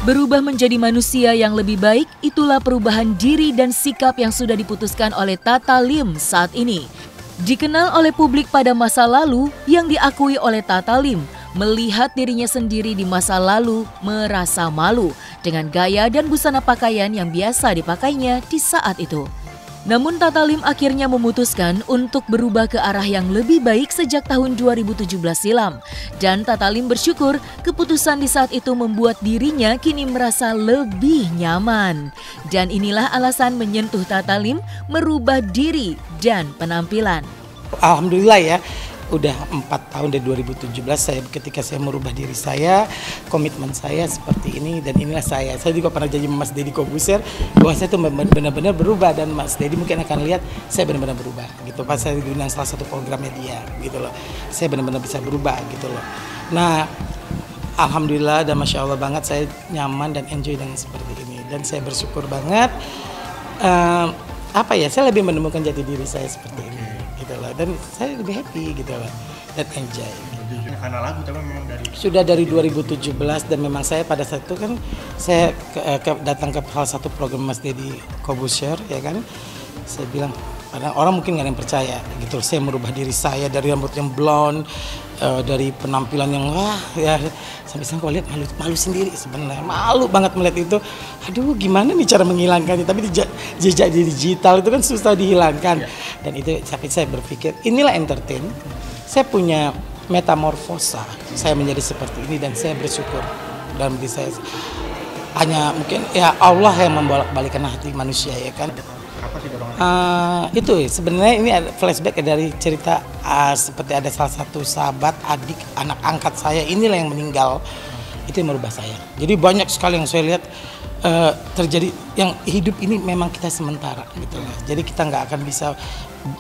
Berubah menjadi manusia yang lebih baik, itulah perubahan diri dan sikap yang sudah diputuskan oleh Tata Lim saat ini. Dikenal oleh publik pada masa lalu, yang diakui oleh Tata Lim, melihat dirinya sendiri di masa lalu merasa malu dengan gaya dan busana pakaian yang biasa dipakainya di saat itu. Namun Tata Lim akhirnya memutuskan untuk berubah ke arah yang lebih baik sejak tahun 2017 silam. Dan Tata Lim bersyukur keputusan di saat itu membuat dirinya kini merasa lebih nyaman. Dan inilah alasan menyentuh Tata Lim merubah diri dan penampilan. Alhamdulillah ya, udah 4 tahun dari 2017 ketika saya merubah diri saya, komitmen saya seperti ini dan inilah saya. Saya juga pernah janji Mas Deddy Corbuzier bahwa saya itu benar-benar berubah dan Mas Deddy mungkin akan lihat saya benar-benar berubah gitu. Pas saya diundang salah satu programnya dia gitu loh. Saya benar-benar bisa berubah gitu loh. Nah, alhamdulillah dan masya Allah banget saya nyaman dan enjoy dengan seperti ini dan saya bersyukur banget. Saya lebih menemukan jati diri saya seperti ini. Gitu loh. Dan saya lebih happy gitu loh dan enjoy. Karena lagu tapi memang sudah dari 2017 dan memang saya pada saat itu kan saya datang ke salah satu program Mas Deddy Corbuzier ya kan, saya bilang orang mungkin nggak ada yang percaya gitu, saya merubah diri saya dari rambut yang blonde, dari penampilan yang ya sampai saya lihat malu sendiri sebenarnya, malu banget melihat itu. Aduh gimana nih cara menghilangkannya, tapi jejak digital itu kan susah dihilangkan dan itu tapi saya berpikir inilah entertain, saya punya metamorfosa, saya menjadi seperti ini dan saya bersyukur dalam diri saya. Hanya mungkin ya Allah yang membolak-balikan hati manusia ya kan. Itu sebenarnya ini ada flashback dari cerita seperti ada salah satu sahabat adik anak angkat saya inilah yang meninggal, itu yang merubah saya. Jadi banyak sekali yang saya lihat terjadi, yang hidup ini memang kita sementara gitu loh. Jadi kita nggak akan bisa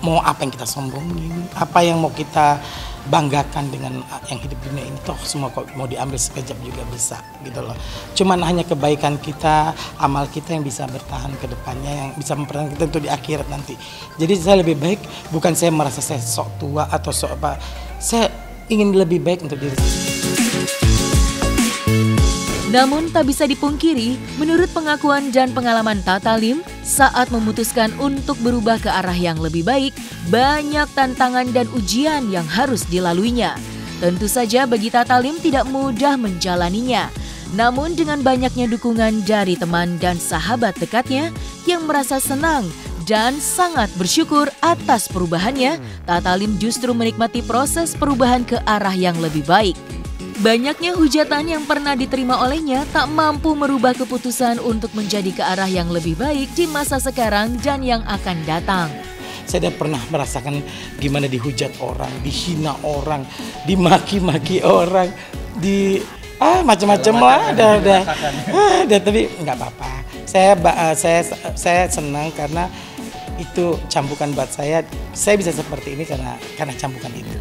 mau apa yang kita sombongin, apa yang mau kita banggakan dengan yang hidup dunia ini, toh semua kok mau diambil sekejap juga bisa gitu loh. Cuman hanya kebaikan kita, amal kita yang bisa bertahan ke depannya, yang bisa mempertahankan kita untuk di akhirat nanti. Jadi saya lebih baik, bukan saya merasa saya sok tua atau sok apa, saya ingin lebih baik untuk diri saya. Namun tak bisa dipungkiri, menurut pengakuan dan pengalaman Tata Lim, saat memutuskan untuk berubah ke arah yang lebih baik, banyak tantangan dan ujian yang harus dilaluinya. Tentu saja bagi Tata Lim tidak mudah menjalaninya. Namun dengan banyaknya dukungan dari teman dan sahabat dekatnya yang merasa senang dan sangat bersyukur atas perubahannya, Tata Lim justru menikmati proses perubahan ke arah yang lebih baik. Banyaknya hujatan yang pernah diterima olehnya tak mampu merubah keputusan untuk menjadi ke arah yang lebih baik di masa sekarang dan yang akan datang. Saya udah pernah merasakan gimana dihujat orang, dihina orang, dimaki-maki orang, macam-macam lah, udah tapi nggak apa-apa. Saya senang karena itu cambukan buat saya bisa seperti ini karena cambukan itu.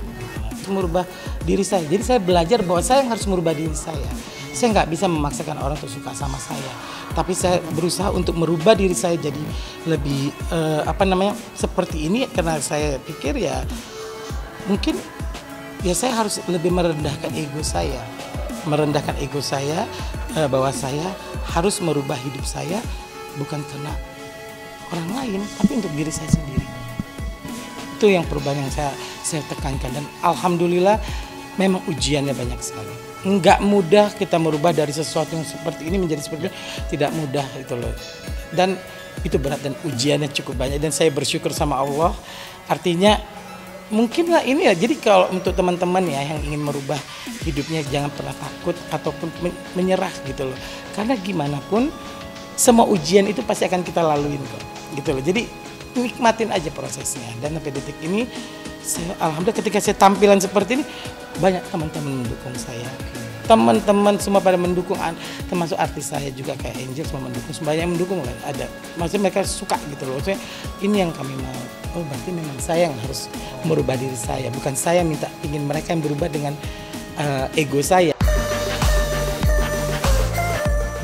Merubah diri saya, jadi saya belajar bahwa saya yang harus merubah diri saya. Saya nggak bisa memaksakan orang untuk suka sama saya, tapi saya berusaha untuk merubah diri saya jadi lebih seperti ini karena saya pikir ya mungkin ya saya harus lebih merendahkan ego saya, bahwa saya harus merubah hidup saya bukan karena orang lain tapi untuk diri saya sendiri. Itu yang perubahan yang saya tekankan dan alhamdulillah memang ujiannya banyak sekali. Enggak mudah kita merubah dari sesuatu yang seperti ini menjadi seperti ini, tidak mudah itu loh. Dan itu berat dan ujiannya cukup banyak dan saya bersyukur sama Allah. Artinya mungkinlah ini ya. Jadi kalau untuk teman-teman ya yang ingin merubah hidupnya jangan pernah takut ataupun menyerah gitu loh. Karena gimana pun semua ujian itu pasti akan kita laluin kok. Gitu loh. Jadi nikmatin aja prosesnya dan sampai detik ini alhamdulillah ketika saya tampilan seperti ini banyak teman-teman mendukung saya, teman-teman semua pada mendukung, termasuk artis saya juga kayak Angel semua mendukung, semuanya yang mendukung lah ada, maksudnya mereka suka gitu loh, maksudnya ini yang kami mau. Oh berarti memang saya yang harus merubah diri saya, bukan saya ingin mereka yang berubah dengan ego saya.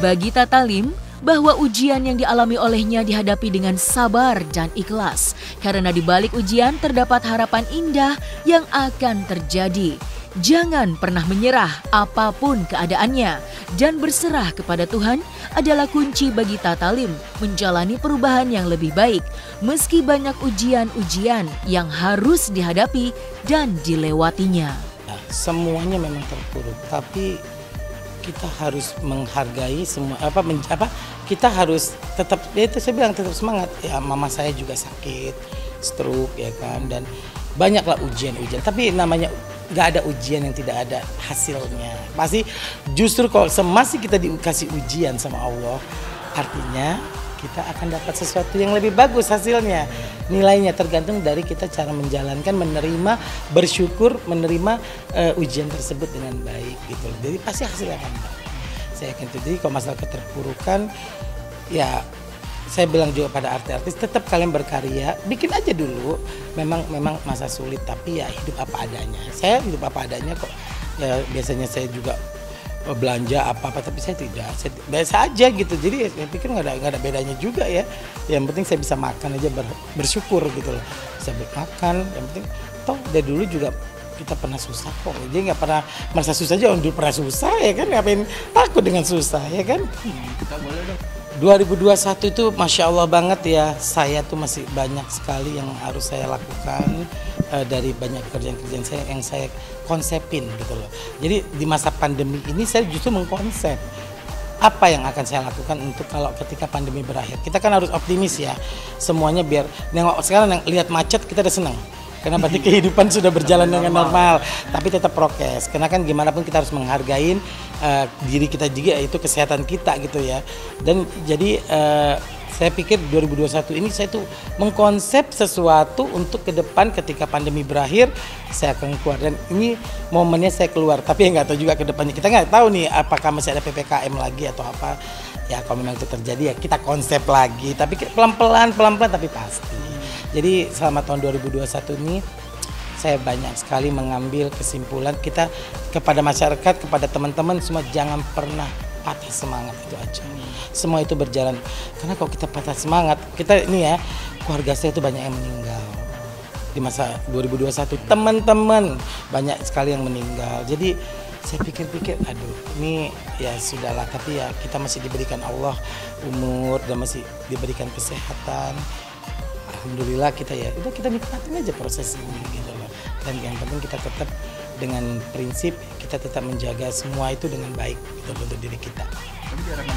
Bagi Tata Lim, bahwa ujian yang dialami olehnya dihadapi dengan sabar dan ikhlas. Karena di balik ujian terdapat harapan indah yang akan terjadi. Jangan pernah menyerah apapun keadaannya, dan berserah kepada Tuhan adalah kunci bagi Tatalim menjalani perubahan yang lebih baik meski banyak ujian-ujian yang harus dihadapi dan dilewatinya. Semuanya memang terpuruk, tapi kita harus menghargai semua kita harus tetap, ya itu saya bilang tetap semangat. Ya mama saya juga sakit stroke ya kan, dan banyaklah ujian-ujian, tapi namanya nggak ada ujian yang tidak ada hasilnya. Pasti justru kalau masih kita dikasih ujian sama Allah, artinya kita akan dapat sesuatu yang lebih bagus hasilnya. Nilainya tergantung dari kita cara menjalankan, menerima, bersyukur, menerima ujian tersebut dengan baik gitu. Jadi pasti hasilnya akan baik. Saya yakin itu. Jadi kalau masalah keterpurukan, ya saya bilang juga pada artis-artis, tetap kalian berkarya, bikin aja dulu. Memang masa sulit, tapi ya hidup apa adanya. Saya hidup apa adanya kok. Ya biasanya saya juga belanja apa-apa, tapi saya tidak. Saya biasa aja gitu. Jadi saya pikir nggak ada bedanya juga ya. Yang penting saya bisa makan aja, bersyukur gitu loh. Saya makan, yang penting toh dari dulu juga kita pernah susah kok. Jadi nggak pernah merasa susah aja, dulu pernah susah ya kan. Ngapain takut dengan susah ya kan. Kita boleh dong. 2021 itu Masya Allah banget ya, saya tuh masih banyak sekali yang harus saya lakukan dari banyak kerjaan-kerjaan saya yang saya konsepin gitu loh. Jadi di masa pandemi ini saya justru mengkonsep apa yang akan saya lakukan untuk kalau ketika pandemi berakhir. Kita kan harus optimis ya, semuanya biar nengok sekarang yang lihat macet kita udah senang. Karena berarti kehidupan sudah berjalan dengan normal, tapi tetap prokes. Karena kan gimana pun kita harus menghargai diri kita juga, itu kesehatan kita gitu ya. Dan jadi saya pikir 2021 ini saya tuh mengkonsep sesuatu untuk ke depan ketika pandemi berakhir saya akan keluar, dan ini momennya saya keluar. Tapi nggak tahu juga ke depannya, kita nggak tahu nih apakah masih ada PPKM lagi atau apa. Ya kalau memang itu terjadi ya kita konsep lagi, tapi pelan-pelan tapi pasti. Jadi selama tahun 2021 ini saya banyak sekali mengambil kesimpulan kita kepada masyarakat, kepada teman-teman semua, jangan pernah patah semangat, itu aja. Semua itu berjalan. Karena kalau kita patah semangat, kita ini ya, keluarga saya itu banyak yang meninggal. Di masa 2021 teman-teman banyak sekali yang meninggal. Jadi saya pikir-pikir, aduh ini ya sudahlah, tapi ya kita masih diberikan Allah umur dan masih diberikan kesehatan. Alhamdulillah kita ya udah, kita nikmatin aja proses ini gitu loh. Dan yang penting kita tetap dengan prinsip, kita tetap menjaga semua itu dengan baik gitu untuk diri kita. Tapi jarang